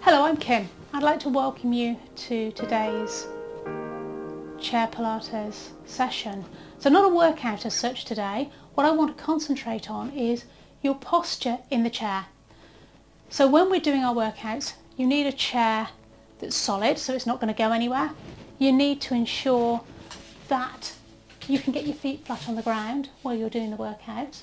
Hello, I'm Kim. I'd like to welcome you to today's chair Pilates session. So not a workout as such today. What I want to concentrate on is your posture in the chair. So when we're doing our workouts, you need a chair that's solid, so it's not going to go anywhere. You need to ensure that you can get your feet flat on the ground while you're doing the workout.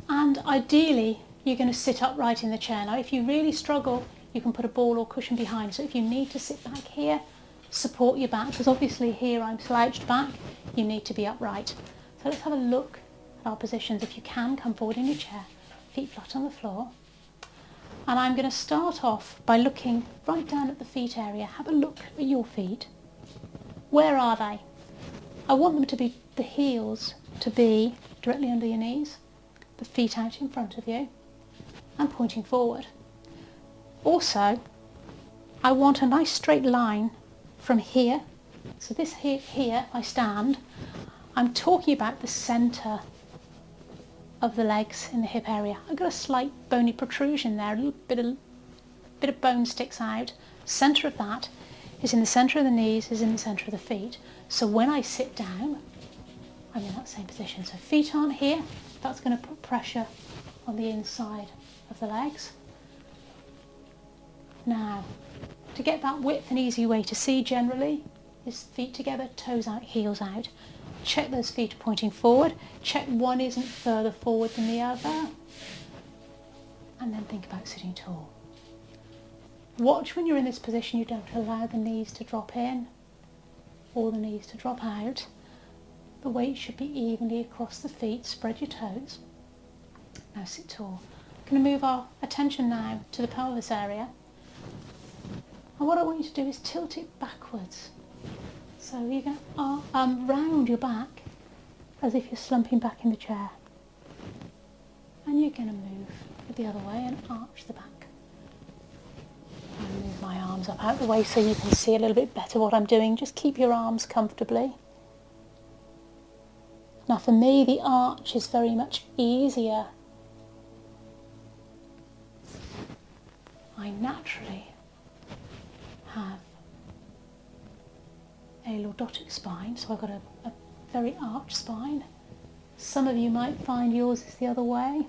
And ideally, you're going to sit upright in the chair. Now, if you really struggle, you can put a ball or cushion behind. So if you need to sit back here, support your back, because obviously here I'm slouched back, you need to be upright. So let's have a look at our positions. If you can, come forward in your chair, feet flat on the floor. And I'm going to start off by looking right down at the feet area. Have a look at your feet. Where are they? I want them to be, the heels to be directly under your knees, the feet out in front of you and pointing forward. Also, I want a nice straight line from here. So this here, I stand. I'm talking about the centre of the legs in the hip area. I've got a slight bony protrusion there, a little bit of bone sticks out. Centre of that is in the centre of the knees, is in the centre of the feet. So when I sit down, I'm in that same position. So feet aren't here, that's going to put pressure on the inside of the legs. Now, to get that width, an easy way to see generally is feet together, toes out, heels out. Check those feet pointing forward. Check one isn't further forward than the other. And then think about sitting tall. Watch when you're in this position, you don't allow the knees to drop in or the knees to drop out. The weight should be evenly across the feet. Spread your toes. Now sit tall. We're going to move our attention now to the pelvis area. And what I want you to do is tilt it backwards. So you're going to round your back as if you're slumping back in the chair. And you're going to move it the other way and arch the back. And move my arms up out the way so you can see a little bit better what I'm doing. Just keep your arms comfortably. Now for me, the arch is very much easier. I naturally have a lordotic spine, so I've got a very arched spine. Some of you might find yours is the other way,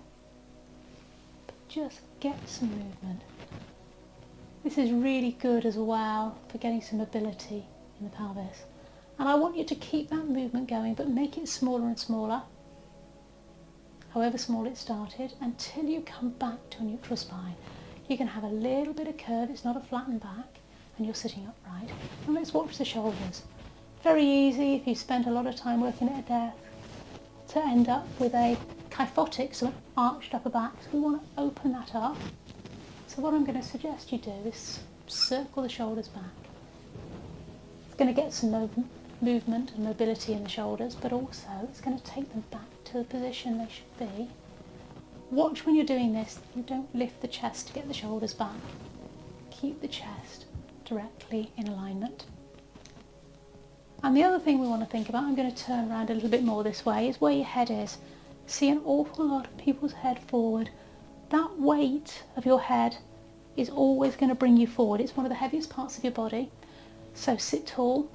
but just get some movement. This is really good as well for getting some mobility in the pelvis. And I want you to keep that movement going, but make it smaller and smaller, however small it started, until you come back to a neutral spine. You can have a little bit of curve, it's not a flattened back, and you're sitting upright. And let's watch the shoulders. Very easy if you spent a lot of time working at a desk to end up with a kyphotic, so an arched upper back. So we want to open that up. So what I'm going to suggest you do is circle the shoulders back. It's going to get some movement and mobility in the shoulders, but also it's going to take them back to the position they should be. Watch when you're doing this, you don't lift the chest to get the shoulders back. Keep the chest directly in alignment. And the other thing we want to think about, I'm going to turn around a little bit more this way, is where your head is. See an awful lot of people's head forward. That weight of your head is always going to bring you forward. It's one of the heaviest parts of your body. So sit tall,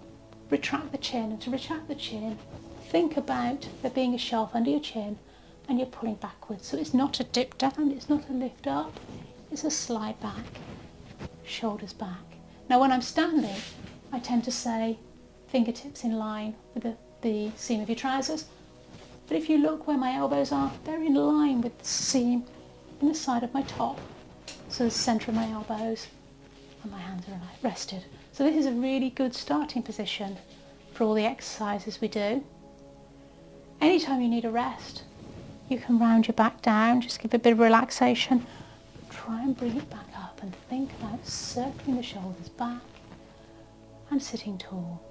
retract the chin, and to retract the chin, think about there being a shelf under your chin and you're pulling backwards. So it's not a dip down, it's not a lift up, it's a slide back, shoulders back. Now when I'm standing, I tend to say fingertips in line with the seam of your trousers. But if you look where my elbows are, they're in line with the seam in the side of my top. So the centre of my elbows and my hands are rested. So this is a really good starting position for all the exercises we do. Anytime you need a rest, you can round your back down, just give it a bit of relaxation. Try and bring it back up and think about circling the shoulders back and sitting tall.